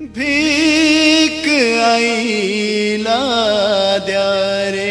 भीक आईला द्या रे.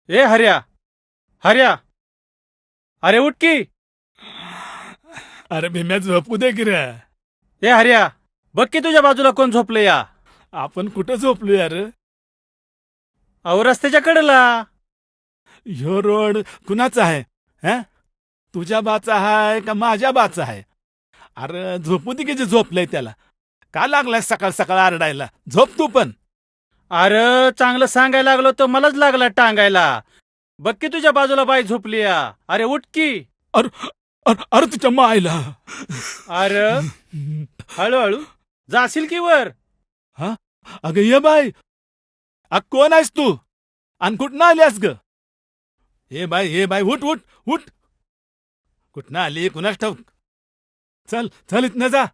ए हर्या, हर्या, अरे उठ की. अरे भीम्या झोपू दे की रे. ए हर्या, बघ की तुझ्या बाजूला कोण झोपलं या. आपण कुठं झोपलो यार. अहो रस्त्याच्या कडेला. ह्यो रोड कुणाचा आहे? हा, तुझ्या बाचा आहे का माझ्या बाचा आहे? अरे झोपू दे की जे झोपलंय त्याला. का लागलाय सकाळ सकाळ आरडायला? झोप तू पण. अरे चांगलं सांगायला लागलो तर मलाच लागला टांगायला. बघ की तुझ्या बाजूला बाई झोपली या. अरे उठ की. अरे तुझ्या मायला. अरे हळूहळू जाशील की वर. हा, अगं ये बाई. कोण आहेस तू आणि कुठनं आलीस ग? हे बाई उठ उठ उठ. कुठनं आली कुणास ठाऊक. चल चल इथनं जा.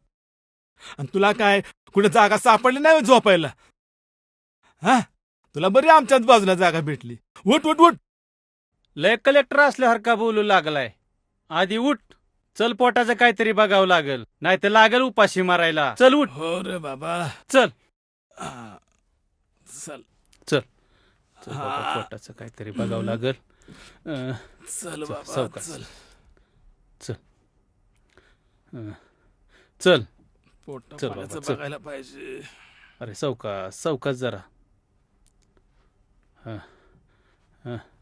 आणि तुला काय कुठे जागा सापडली नाही झोपायला? हा, तुला बरी आमच्याच बाजूला जागा भेटली. उठ उठ उठ. लय कलेक्टर असल्यासारखा बोलू लागलाय. आधी उठ. चल पोटाचं काहीतरी बघावं लागल, नाही तर लागल उपाशी मारायला. चल उठ. हो रे बाबा. चल चल चल चल बाबा, पोटाचं काहीतरी बघावं लागल. चल बाबा सावकाश. चल. चल चल. पोट चल बाबा, चल. बघायला पाहिजे. अरे सावकाश सावकाश जरा.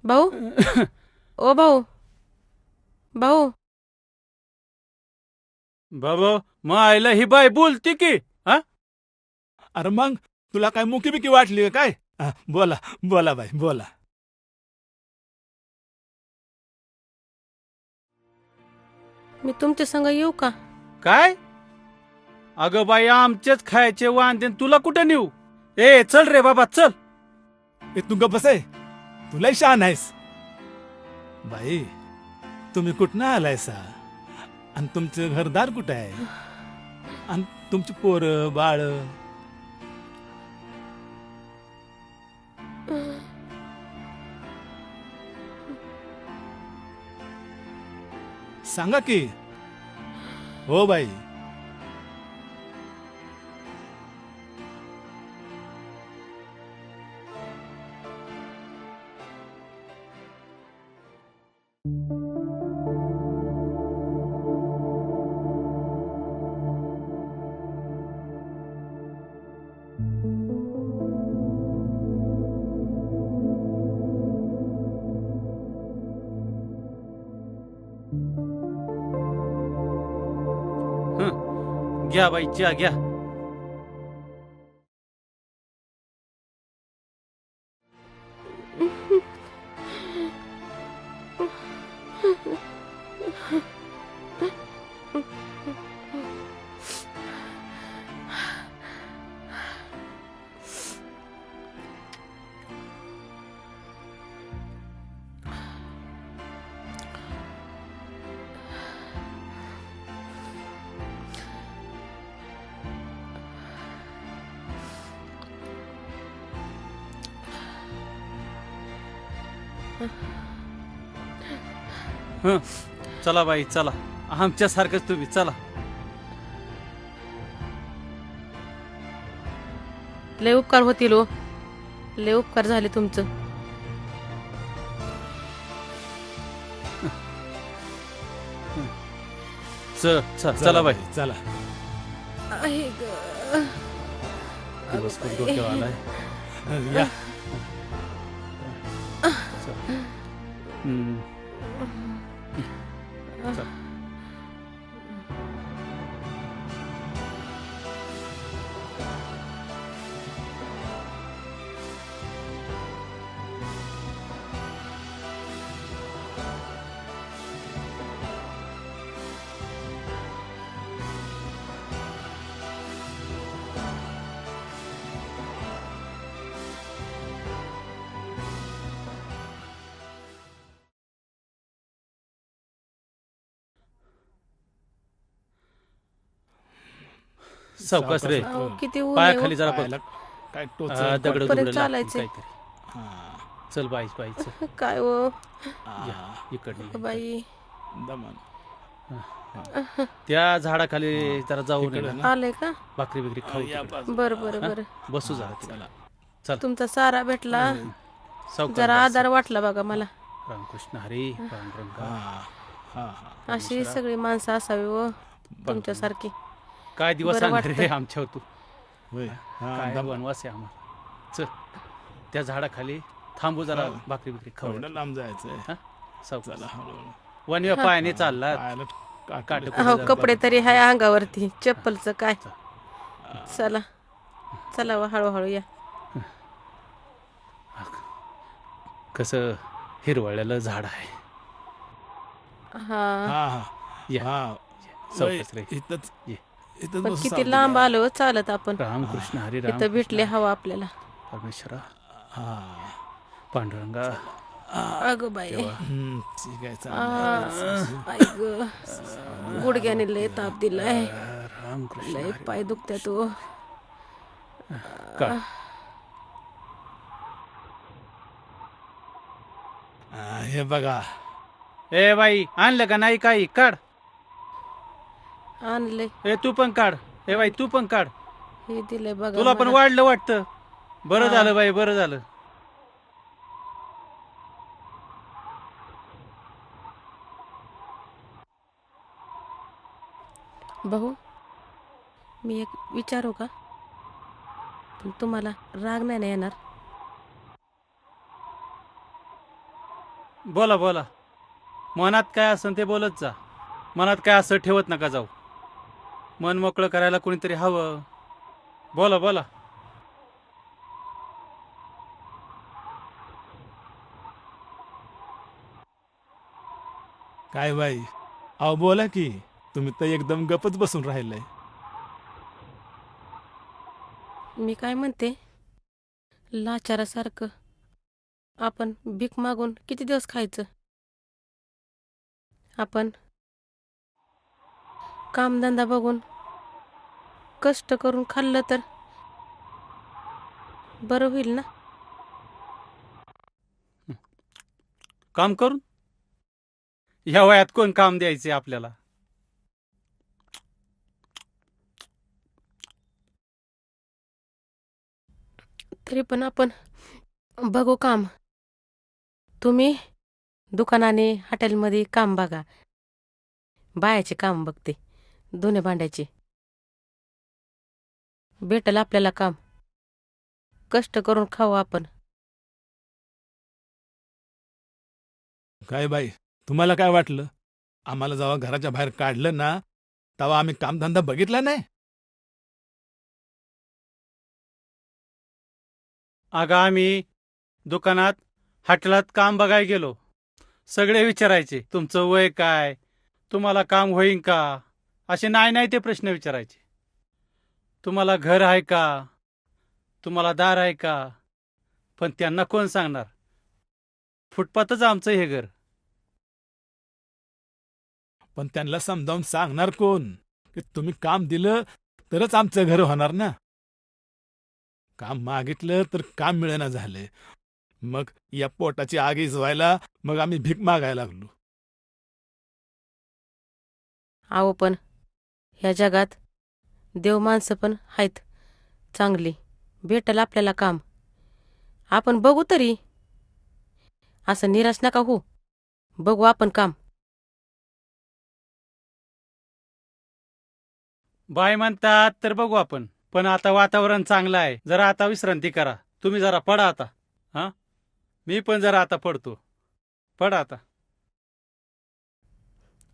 भाऊ ओ भाऊ भाऊ. बाबा मग आईला ही बाई बोलती की. हा, अरे मग तुला काय मुकी बिकी वाटली का काय? बोला बोला बाई बोला. मी तुमच्या संग येऊ का? काय? अगं बाई आमचेच खायचे वांदे तुला कुठे नेऊ? ए चल रे बाबा चल. ए तू गप्प बस आहे. तुलाही शान आहेस. बाई तुम्ही कुठनं आलायसा? आणि तुमचं घरदार कुठं आहे? आणि तुमची पोरं बाळ? सांगा की. हो बाई. घ्या बाई चहा घ्या. चला बाई चला. आमच्यासारखंच तुम्ही चला. लय उपकार होतील हो. लय उपकार झाले तुमचं. चला बाई चला. दिवस खूप डोक्यावर आलाय. या हम्म. चल. सावकाश रे. अहो, किती ऊन आहे पायाखाली हो. जरा बघ. पायाला काय टोच दगड कुठपर्यंत दुगड चालायचं? काहीतरी. चल बाईच बाईच काय हो इकडे बाई. त्या झाडाखाली जरा जाऊन ये इकडे ना. ना. आलंय का? भाकरी बिकरी खाऊ तिकडे. बर बर हा? बर. बसू जरा तिकडे. चल तुमचा सारा भेटला. सावकाश जरा बस. आधार वाटला बघा मला. रामकृष्ण हरी पांडुरंगा. अशी सगळी माणसं असावी हो तुमच्यासारखी. काय दिवस बरं आणले रे वाटतं. आमच्यावर तू. काय वनवास आहे आम्हाला. चल त्या झाडाखाली थांबू जरा. भाकरी बिकरी खाऊ. एवढं लांब जायचंय. हा? सावकाश. चला हळूहळू. वनव्या पायाने चालला. पायाला काटे अहो कपडे तरी हाय अंगावरती. चप्पलचं काय. चला चला व हळूहळू या. कसं हिरवळलेलं झाड आहे. हा हा हा या. हा सावकाश रे. इथंच ये. इथंच पण बसू किती सावली. लांब आलो चालत आपण. रामकृष्ण हरी राम. इथं भेटले हवा आपल्याला. परमेश्वरा हा पांडुरंगा. अगं बाई. ठीक आहे चालेल. आई ग गुडघ्याने लय ताप दिलाय. रामकृष्ण लय हरी. पाय दुखत्या तो. काढ. हे बघा ए बाई आणलं का नाही काही. काढ. आणले ए तू पण काढ. ए बाई तू पण काढ. हे दिले बघा तुला पण मला. वाढलं वाटतं. बरं हा. झालं बाई बरं झालं. भाऊ मी एक विचारू का? पण तुम्हाला राग नाही ना येणार? बोला बोला. मनात काय असन ते बोलत जा. मनात काय असं ठेवत नका जाऊ. मन मोकळं करायला कोणीतरी हवं. बोला बोला. काय बाई अहो बोला की. तुम्ही तर एकदम गपच बसून राहिलंय. मी काय म्हणते, लाचारासारखं आपण भीक मागून किती दिवस खायचं? आपण कामधंदा बघून कष्ट करून खाल्लं तर बरं होईल ना? काम करून ह्या वयात कोण काम द्यायचे आपल्याला? तरी पण आपण बघू काम. तुम्ही दुकानाने हॉटेलमध्ये काम बघा. बायाचे काम बघते. धुणे भांड्याचे. भेटल आपल्याला काम. कष्ट करून खाऊ आपण. काय बाई तुम्हाला काय वाटलं? आम्हाला जेव्हा घराच्या बाहेर काढलं ना तेव्हा आम्ही कामधंदा बघितला नाही? अगं आम्ही दुकानात हॉटेलात काम बघायला गेलो. सगळे विचारायचे तुमचं वय काय, तुम्हाला काम होईन का, असे नाही ते प्रश्न विचारायचे. तुम्हाला घर आहे का, तुम्हाला दार आहे का. पण त्यांना कोण सांगणार फुटपाथच आमचं हे घर. पण त्यांना समजावून सांगणार कोण की तुम्ही काम दिलं तरच आमचं घर होणार ना? काम मागितलं तर काम मिळेना झाले. मग या पोटाची आग इजवायला मग आम्ही भीक मागायला लागलो. आहो पण ह्या जगात देव माणसं पण आहेत चांगली. भेटल आपल्याला काम. आपण बघू तरी. असं निराश नका हो. बघू आपण काम. बाय म्हणतात तर बघू आपण. पण आता वातावरण चांगलं आहे. जरा आता विश्रांती करा. तुम्ही जरा पडा आता. हा मी पण जरा आता पडतो. पडा आता.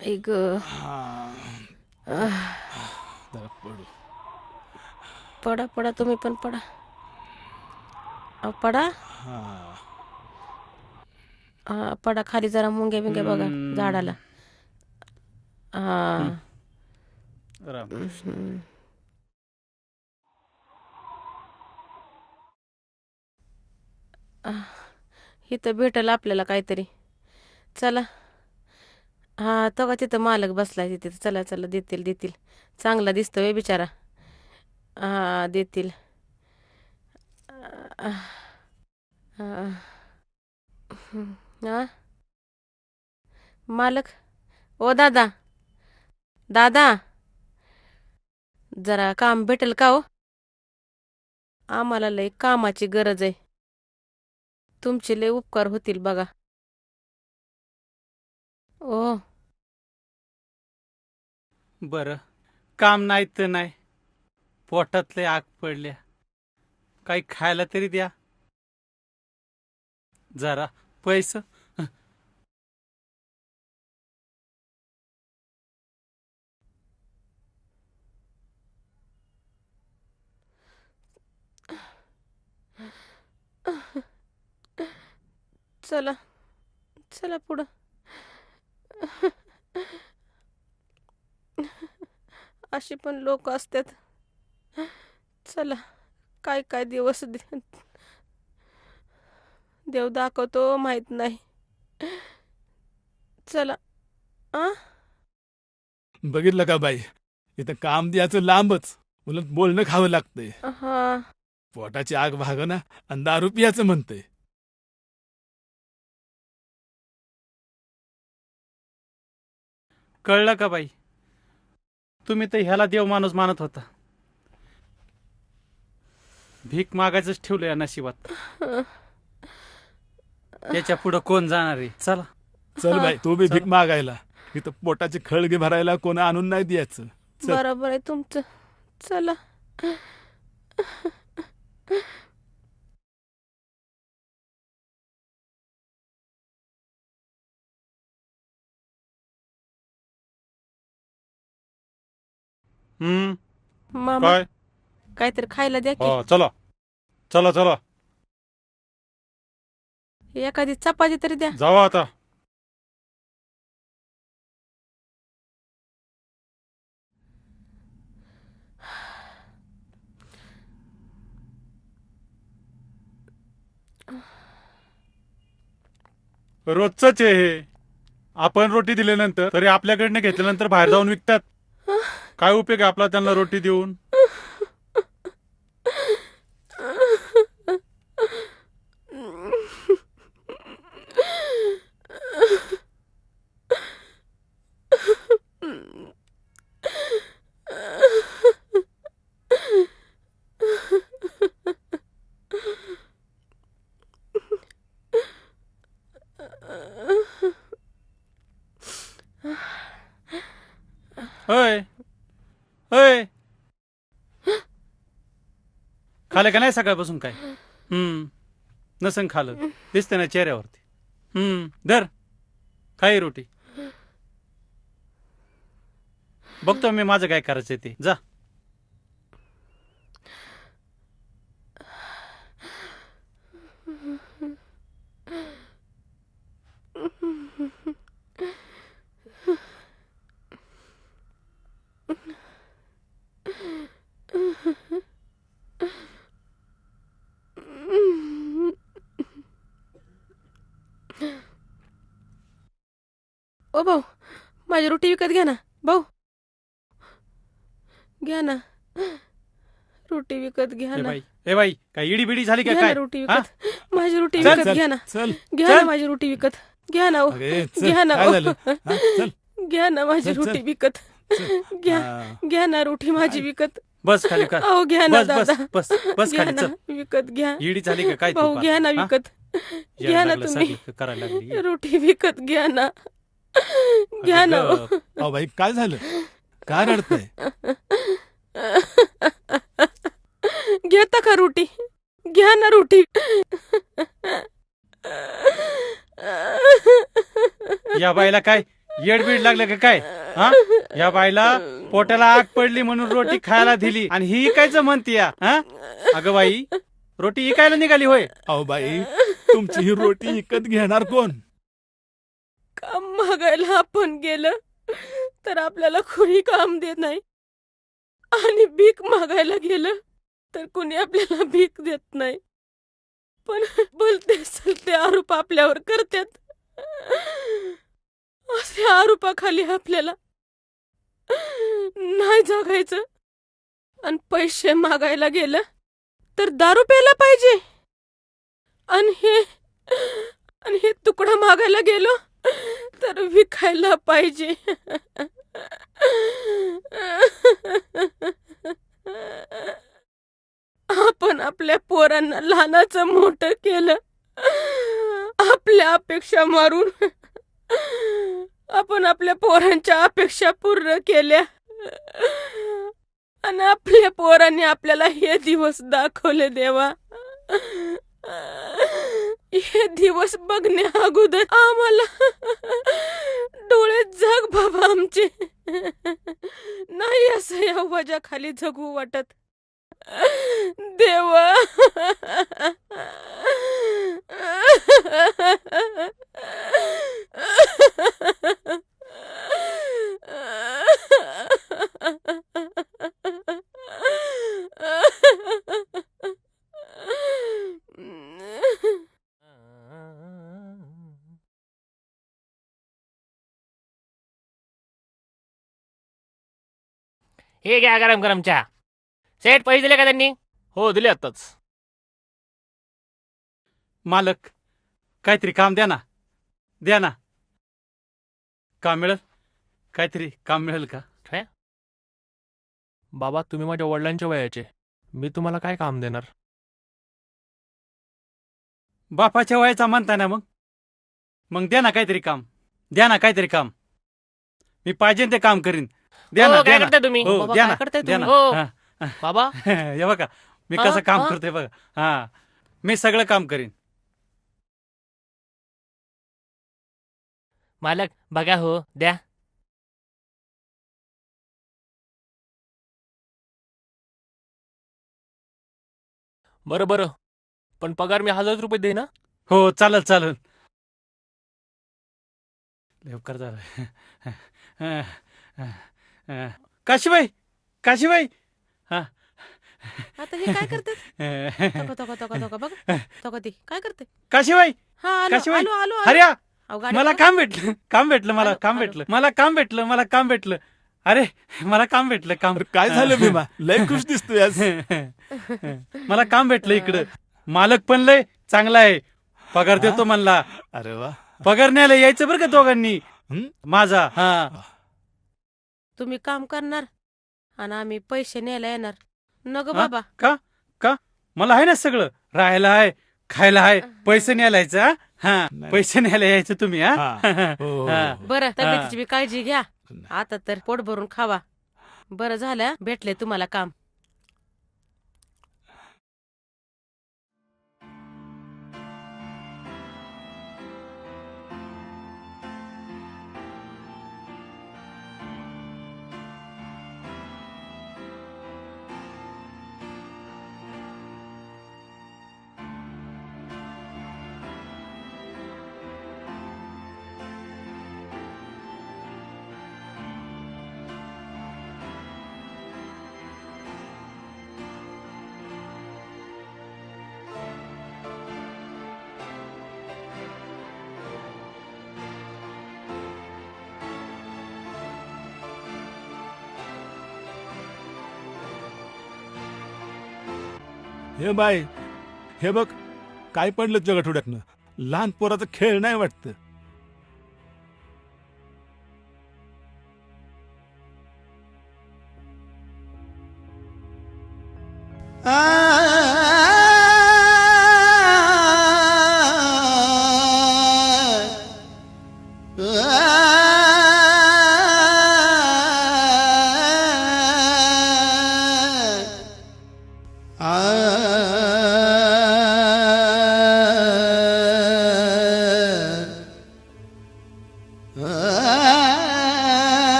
ऐक हा, जरा पडू. पडा पडा तुम्ही पण पडा. पडा. हा. पडा खाली जरा मुंग्या बिंग्या बघा झाडाला. हा. राम. इथं भेटल आपल्याला काहीतरी. चला. हा तो का तिथं मालक बसलाय तिथे. चला चला देतील देतील. चांगला दिसतोय बिचारा. हा देतील. हा मालक. ओ दादा. दादा जरा काम भेटेल का हो? आम्हाला लय कामाची गरज आहे. तुमचे लय उपकार होतील बघा. ओ बरं, काम नाही तर नाही, पोटातले आग पडल्या, काही खायला तरी द्या. जरा पैसे. चला चला पुढं. अशी पण लोक असतात. चला काय काय दिवस देव दाखवतो माहित नाही. चला. आ बघितलं का बाई, इथं काम द्यायचं लांबच, उलट बोलणं खावं लागतंय. हा पोटाची आग भागना आणि दारू पियाचं म्हणतंय. कळलं का बाई? तुम्ही तर ह्याला देव माणूस मानत होता. भीक मागायचंच ठेवलं या नशिबात. याच्या पुढं कोण जाणार आहे? चला. चल बाई, तू बी चल. भीक मागायला. इथं पोटाची खळगे भरायला कोण आणून नाही द्यायचं. चल. बरोबर आहे तुमचं. चला. मामा काय? काहीतरी खायला द्या की. चला चला चला, एखादी चपाती तरी द्या. जावा आता. रोजच आहे हे. आपण रोटी दिल्यानंतर तरी आपल्याकडनं घेतल्यानंतर बाहेर जाऊन विकतात. काय उपयोग आहे आपला त्यांना रोटी देऊन? होय होय, खाले का नाही सकाळपासून काय? नसन खालं, दिसते ना चेहऱ्यावरती. धर खाई रोटी. बघतो मी माझं काय करायचं ते. जा. ओ भाऊ माझी रोटी विकत घ्या ना भाऊ. घ्या ना रोटी विकत घ्या ना. ए बाई, काय इडी बिडी झाली का घ्या ना काय? रोटी हा? विकत. माझी रोटी चल, विकत चल, घ्या ना. चल. घ्या ना चल. माझी रोटी विकत. घ्या ना. अरे, चल. घ्या ना. काय झालं? हा, चल. घ्या ना माझी चल, चल. रोटी विकत. घ्या हा. घ्या ना रोटी माझी विकत. बस खाली कर. अहो घ्या ना बस बस दादा. बस बस घ्या खाली ना चल. विकत घ्या. इडी झाली का काय? भाऊ घ्या ना हा? विकत. यायला घ्या ना लागलं तुम्ही सगळं करायला लागली. रोटी विकत घ्या ना. घ्या ना. अगं गप. अहो बाई, काय झालं? काय रडतंय? घेता का रोटी? घ्या ना रोटी. या बाईला काय येडबीड लागलं का काय? हा, या बाईला पोटाला आग पडली म्हणून रोटी खायला दिली आणि ही इकायचं म्हणती या? हा, अगं बाई, रोटी इकायला निघाली होय? अहो बाई, तुमची ही रोटी विकत घेणार कोण? काम मागायला आपण गेलं तर आपल्याला कुणी काम देत नाही, आणि भीक मागायला गेलं तर कुणी आपल्याला भीक देत नाही. पण बोलते सलते आरोप आपल्यावर करतात. असे आरोपाखाली आपल्याला नाही जगायचं. आणि पैसे मागायला गेलं तर दारू प्यायला पाहिजे, आणि हे तुकडा मागायला गेलो तर विकायला पाहिजे. आपण आपल्या पोरांना लहानाचं मोठं केलं, आपल्या अपेक्षा मारून आपण आपल्या पोरांच्या अपेक्षा पूर्ण केल्या, आणि आपल्या पोरांनी आपल्याला हे दिवस दाखवले. देवा, हे दिवस बघण्या अगोदर आम्हाला डोळे जग बाबा आमचे, नाही असं या वजाखाली जगू वाटत. देवा, हे घ्या गरम गरम चहा. सेठ पैसे दिले का त्यांनी? हो, दिले आत्ताच. मालक, काहीतरी काम द्या ना, द्या ना. काम मिळेल? काहीतरी काम मिळेल का? बाबा, तुम्ही माझ्या वडिलांच्या वयाचे, मी तुम्हाला काय काम देणार? बापाच्या वयाचा म्हणता ना, मग द्या ना काहीतरी काम, द्या ना काहीतरी काम. मी पाहिजे ते काम करीन. द्या ना, हो, द्या काय ना. करताय तुम्ही? हो, बाबा, द्या काय ना, करताय द्या ना. तुम्ही? हो. हा. बाबा, हे बघा, मी हा, कसं काम हा. करते बघा. हा, मी सगळं काम करीन. मालक बघा, हो द्या. बरं बरं, पण पगार मी 1000 रुपये दे ना. हो, चालेल चालेल. लवकर झालं. काशीबाई, काशीबाई. हा. आता हे काय करते? तोका तोका तोका तोका बघ, तोका ती काय करते? काशीबाई, हा, आलो काशीबाई. आलो आलो आलो. हर्या, अहो, गाडी मला बघा. काम भेटलं, काम भेटलं, मला आलो, काम आलो. भेटलं, मला काम भेटलं, मला काम भेटलं. अरे, मला काम भेटलं, काम. अरे काय झालं भीमा, लय खुश दिसतोय आज. मला काम भेटलं इकडं. मालक पण लय चांगला आहे, पगार देतो म्हणला. अरे वा. पगार न्यायला यायचं बरं का दोघांनी. हं? माझा. हा, तुम्ही काम करणार आणि आम्ही पैसे न्यायला येणार. नग हा? बाबा, का का मला आहे ना सगळं, राहायला आहे, खायला आहे, पैसे न्यायला यायचं. हा? हा, नाही. पैसे न्यायला यायचं तुम्ही. हा. हा. हो, हा. हो. बरं तब्येतीची बी काळजी घ्या. आता तर पोट भरून खावा. बरं झालं भेटले तुम्हाला काम. हे बाय, हे बघ, काय पडलं जगठोड्यातनं. लहान पोराचा खेळ नाही वाटतं.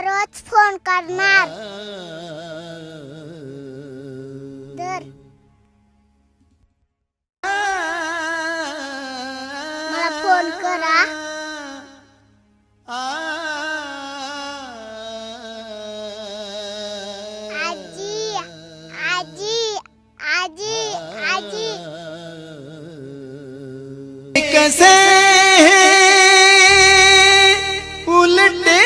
रोज फोन करणार तर मला फोन करा. आजी आजी कसे उलटे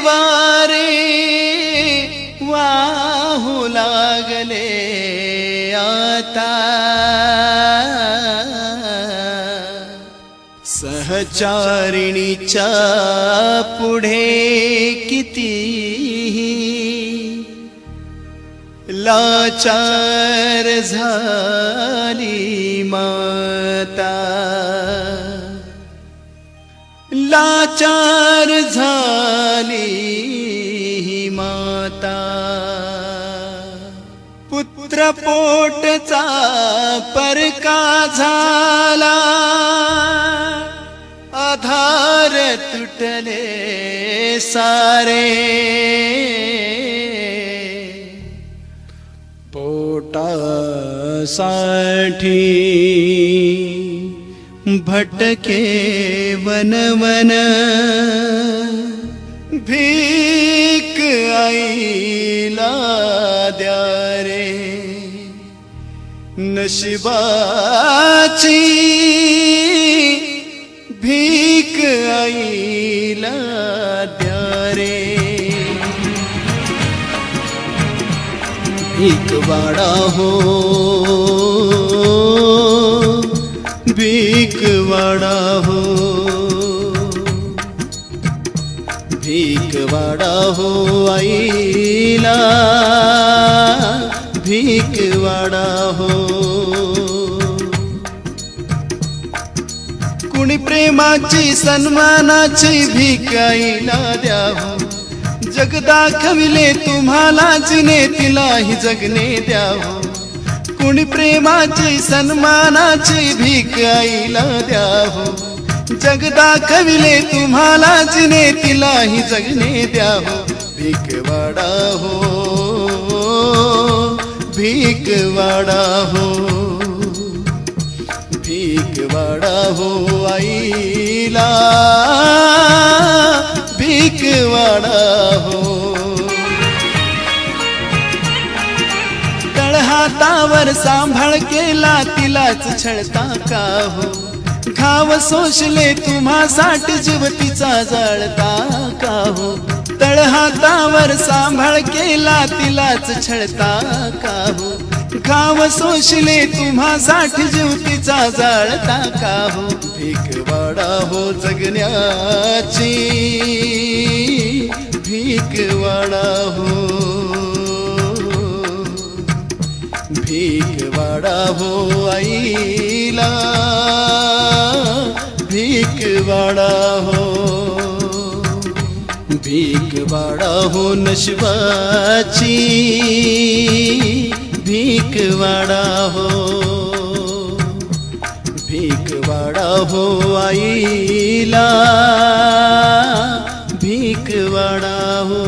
वारे वाहू लागले आता सहचारिणीच्या पुढे कितीही लाचार झाली माता लाचार झाली ही माता पुत्र पोटचा परका झाला आधार तुटले सारे पोटासाठी भटके वन भीक आईला द्या रे नशिबाची भीक आईला द्या रे भीक वाडा हो भीक वाडा हो भीक वाडा हो आईला भीक वाडा हो कुणी प्रेमाची सन्मानाची भीक आईला द्यावं जग दाखविले तुम्हाला जिने तिलाही जगणे द्यावं कुणी प्रेमाची सन्मानाची भीक आईला द्यावं जग दाखविले तुम्हाला जिने तिलाही जगणे द्यावं भीक वाडा हो भीक वाडा हो भीक वाडा हो आईला भीक वाडा हो तळहातावर सांभाळ केला तिलाच छळता का हो घाव सोसले तुम्हासाठी जीव तिचा जळता का हो तळहातावर सांभाळ केला तिलाच छळता का हो घाव सोसले तुम्हासाठी जीव तिचा जाळता का हो भीक वाडा हो जगण्याची भीक वाडा हो भीक वाडा हो आईला भीक वाडा हो भीक वाडा हो नशिबाची भीक वाडा हो भीक वाडा हो आईला भीक वाडा हो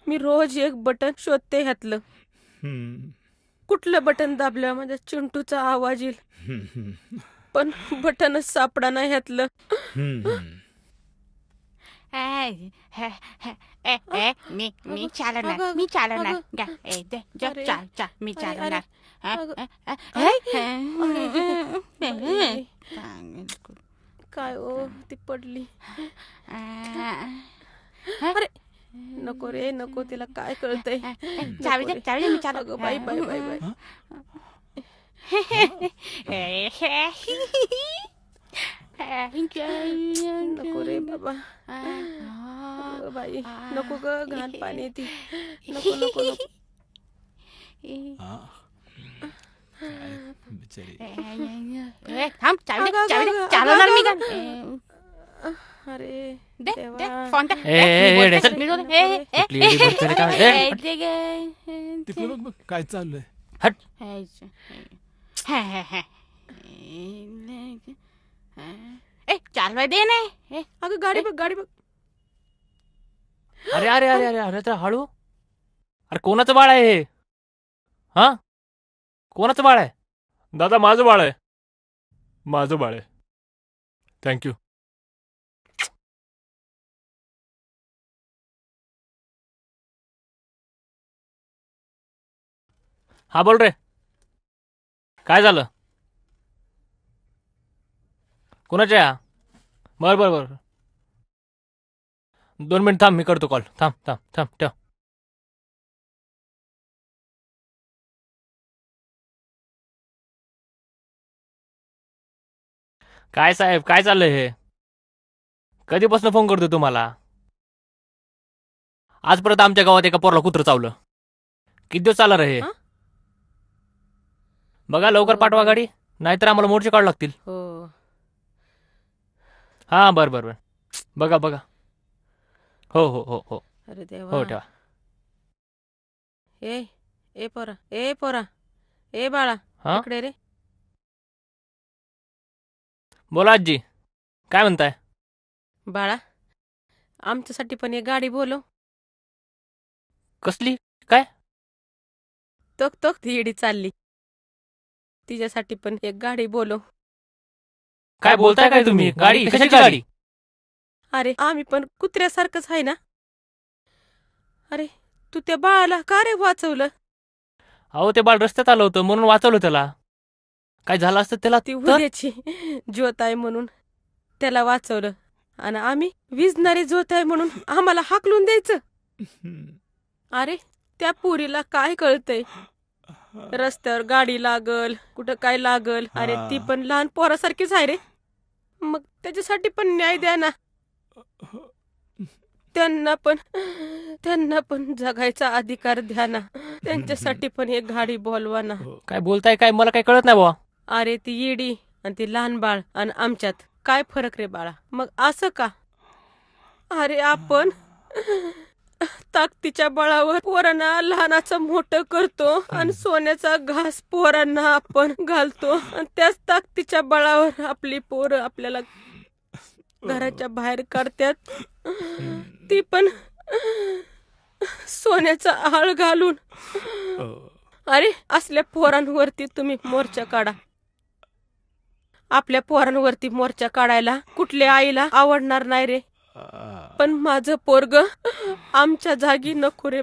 मी रोज एक बटन शोधते ह्यातलं कुठलं बटन दाबल्यावर माझ्या चिंटूचा आवाज येईल पण बटनच सापडा नाही ह्यातलं मी चालवणार मी चालवणार गा, ए, दे, जा, अरे, चाल चाल मी अरे, चालवणार अगं, काय ओ ती पडली अरे नको रे नको तिला काय कळतंय चावी दे चावी दे मी चालव अगं बाई बाई बाई बाई नको रे बाबा अगं बाई नको ग घाण पाणी ती नको नको नको बिचारी थांब चावी दे चालवणार मी गाणं. अरे दे देवा. दे फोन दे ए, ए, ए, दे, चल. मी बोलतो. कुठली एडी बोलतोय रे काय? ए, हट. तिकडे बघ बघ काय चाललंय हट. चालवाय दे नाही अगं गाडी बघ गाडी बघ अरे अरे अरे अरे अरे तर हळू अरे कोणाचं बाळ आहे हे हा कोणाचं बाळ आहे दादा माझं बाळ आहे माझं बाळ आहे थँक्यू हा बोल रे. काय झालं? कुणाच्या? बर बर बर. 2 मिनिट थांब, मी करतो कॉल. थांब थांब थांब ठेव. काय साहेब, काय चाललंय हे? कधीपासून फोन करतोय तुम्हाला? आज परत आमच्या गावात एका पोराला कुत्रं चावलं. किती दिवस चालणार आहे हे? हा? बघा लवकर पाठवा गाडी, नाहीतर आम्हाला मोर्चे काढू लागतील. हो. हा बर बर बर. बघा बघा. हो हो हो हो अरे हो देवा. ठेवा. ए ए पोरा, ए पोरा, ए बाळा, हा इकडे रे. बोला आजी, काय म्हणताय? बाळा, आमच्यासाठी पण एक गाडी बोलव. कसली? काय? तोक तोक ती येडी चालली. तिच्यासाठी पण एक गाडी बोलव. काय बोलताय काय तुम्ही? गाडी? कशाची गाडी? अरे आम्ही पण कुत्र्यासारखंच आहे ना. अरे तू त्या बाळाला का रे वाचवलं? अहो ते बाळ रस्त्यात आलं होतं म्हणून वाचवलं त्याला. काय झालं असतं त्याला ती तर? उद्याची ज्योत आहे म्हणून त्याला वाचवलं, आणि आम्ही विजणारी ज्योत आहे म्हणून आम्हाला हाकलून द्यायचं. अरे त्या पुरीला काय कळतंय? रस्त्यावर गाडी लागल, कुठं काय लागल. अरे ती पण लहान पोरासारखीच आहे रे. मग त्याच्यासाठी पण न्याय द्या ना. त्यांना पण जगायचा अधिकार द्या ना. त्यांच्यासाठी पण एक गाडी बोलवा ना. काय बोलताय काय? मला काय कळत नाही बुवा. अरे ती येडी आणि ती लहान बाळ आणि आमच्यात काय फरक रे बाळा? मग असं का? अरे आपण ताकदीच्या बळावर पोरांना लहानाचं मोठं करतो आणि सोन्याचा घास पोरांना आपण घालतो, आणि त्याच ताकदीच्या बळावर आपली पोरं आपल्याला घराच्या बाहेर काढतात, ती पण सोन्याचा आळ घालून. अरे असल्या पोरांवरती तुम्ही मोर्चा काढा. आपल्या पोरांवरती मोर्चा काढायला कुठल्या आईला आवडणार नाही रे. पण माझं पोरग आमच्या जागी नको रे.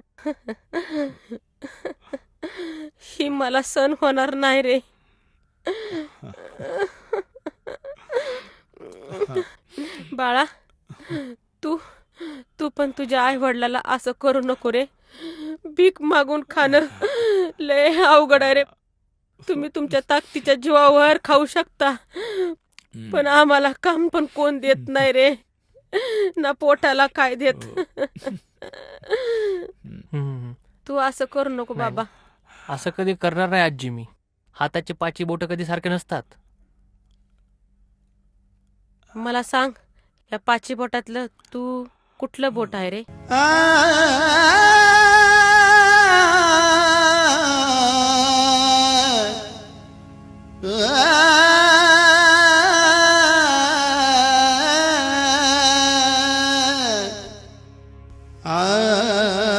ही मला सहन होणार नाही रे. बाळा, तू पण तुझ्या आई वडिलाला असं करू नको रे. भीक मागून खाणं लय अवघड आहे रे. तुम्ही तुमच्या ताकदीच्या जीवावर खाऊ शकता, पण आम्हाला काम पण कोण देत नाही रे. ना पोटाला काय देत. तू असं करू नको नाही, बाबा. असं कधी करणार नाही आजी मी. हाताची पाची बोटं कधी सारखे नसतात. मला सांग, या पाची बोटातलं तू कुठलं बोट आहे रे? आ